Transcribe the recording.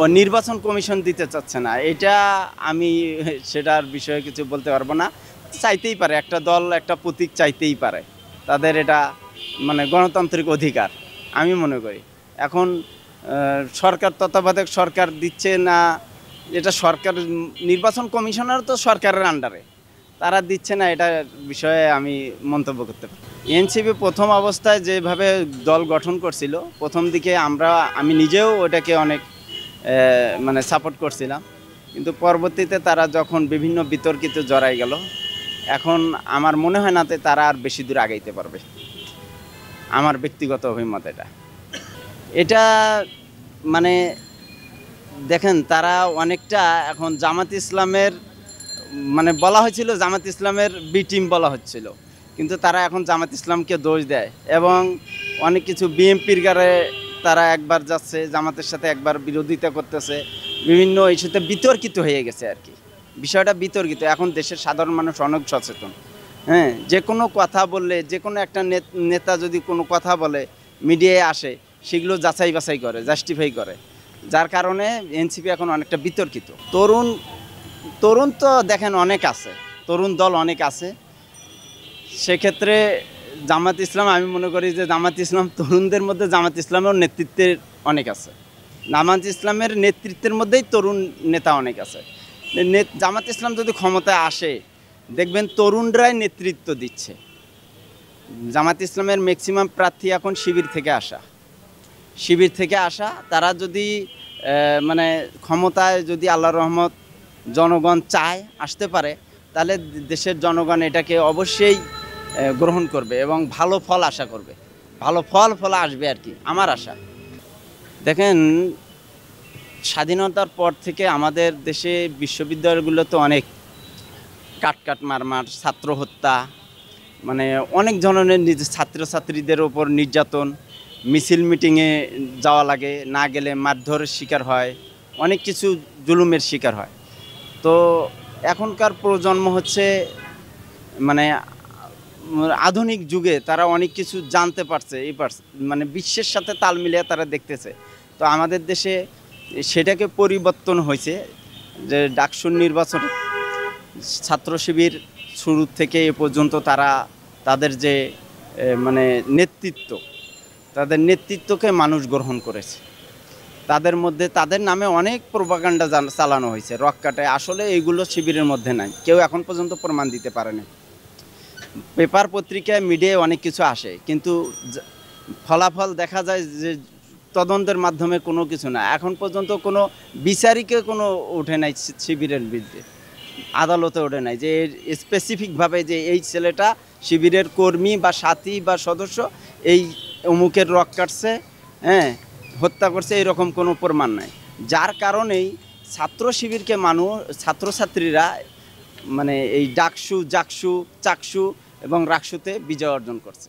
ও নির্বাচন কমিশন দিতে চাচ্ছে না, এটা আমি সেটার বিষয়ে কিছু বলতে পারবো না। চাইতেই পারে, একটা দল একটা প্রতীক চাইতেই পারে, তাদের এটা মানে গণতান্ত্রিক অধিকার আমি মনে করি। এখন সরকার তত্ত্বাবধায়ক সরকার দিচ্ছে না, এটা সরকার নির্বাচন কমিশনার তো সরকারের আন্ডারে, তারা দিচ্ছে না, এটা বিষয়ে আমি মন্তব্য করতে পারি। এনসিপি প্রথম অবস্থায় যেভাবে দল গঠন করছিল, প্রথম দিকে আমি নিজেও ওটাকে অনেক মানে সাপোর্ট করছিলাম, কিন্তু পরবর্তীতে তারা যখন বিভিন্ন বিতর্কিত জড়াই গেল, এখন আমার মনে হয় না যে তারা আর বেশি দূর আগাইতে পারবে। আমার ব্যক্তিগত অভিমত এটা এটা মানে দেখেন, তারা অনেকটা এখন জামাত ইসলামের মানে বলা হয়েছিল জামাত ইসলামের বি টিম বলা হচ্ছিল, কিন্তু তারা এখন জামাত ইসলামকে দোষ দেয় এবং অনেক কিছু বিএনপির গারে তারা একবার যাচ্ছে, জামাতের সাথে একবার বিরোধিতা করতেছে, বিভিন্ন ইস্যুতে বিতর্কিত হয়ে গেছে আর কি। বিষয়টা বিতর্কিত, এখন দেশের সাধারণ মানুষ অনেক সচেতন। হ্যাঁ, যে কোনো কথা বললে, যে কোনো একটা নেতা যদি কোনো কথা বলে মিডিয়ায় আসে, সেগুলো যাচাই বাছাই করে, জাস্টিফাই করে, যার কারণে এনসিপি এখন অনেকটা বিতর্কিত। তরুণ তো দেখেন অনেক আছে, তরুণ দল অনেক আছে, সেক্ষেত্রে জামাত ইসলাম, আমি মনে করি যে জামাত ইসলাম তরুণদের মধ্যে জামাত ইসলামের নেতৃত্বের অনেক আছে, জামাত ইসলামের নেতৃত্বের মধ্যেই তরুণ নেতা অনেক আছে। জামাত ইসলাম যদি ক্ষমতায় আসে, দেখবেন তরুণরাই নেতৃত্ব দিচ্ছে। জামাত ইসলামের ম্যাক্সিমাম প্রার্থী এখন শিবির থেকে আসা, তারা যদি মানে ক্ষমতায় যদি আল্লাহর রহমত জনগণ চায় আসতে পারে, তাহলে দেশের জনগণ এটাকে অবশ্যই গ্রহণ করবে এবং ভালো ফল আশা করবে, ভালো ফল আসবে আর কি আমার আশা। দেখেন, স্বাধীনতার পর থেকে আমাদের দেশে বিশ্ববিদ্যালয়গুলোতে অনেক কাট মারমার, ছাত্র হত্যা, মানে অনেক ধরনের ছাত্রছাত্রীদের ওপর নির্যাতন, মিছিল মিটিংয়ে যাওয়া লাগে, না গেলে মারধরের শিকার হয়, অনেক কিছু জুলুমের শিকার হয়। তো এখনকার প্রজন্ম হচ্ছে মানে আধুনিক যুগে তারা অনেক কিছু জানতে পারছে, মানে বিশ্বের সাথে তাল মিলিয়ে তারা দেখতেছে। তো আমাদের দেশে সেটাকে পরিবর্তন হয়েছে যে ডাকসুর নির্বাচনে ছাত্র শিবির শুরু থেকে এ পর্যন্ত তারা তাদের যে মানে তাদের নেতৃত্বকে মানুষ গ্রহণ করেছে। তাদের মধ্যে তাদের নামে অনেক প্রোপাগান্ডা চালানো হয়েছে, রক্কাটে, আসলে এইগুলো শিবিরের মধ্যে নাই, কেউ এখন পর্যন্ত প্রমাণ দিতে পারেনি। পেপার পত্রিকায় মিডিয়ায় অনেক কিছু আসে, কিন্তু ফলাফল দেখা যায় যে তদন্তের মাধ্যমে কোনো কিছু না, এখন পর্যন্ত কোনো বিচারিকে কোনো ওঠে নাই শিবিরের বিরুদ্ধে, আদালতে ওঠে নাই যে স্পেসিফিকভাবে যে এই ছেলেটা শিবিরের কর্মী বা সাথী বা সদস্য, এই অমুকের রক কাটছে, হ্যাঁ, হত্যা করছে, এরকম কোনো প্রমাণ নাই। যার কারণেই ছাত্র শিবিরকে ছাত্রছাত্রীরা মানে এই ডাকসু, জাকসু, চাকসু এবং রাকসুতে বিজয় অর্জন করছে।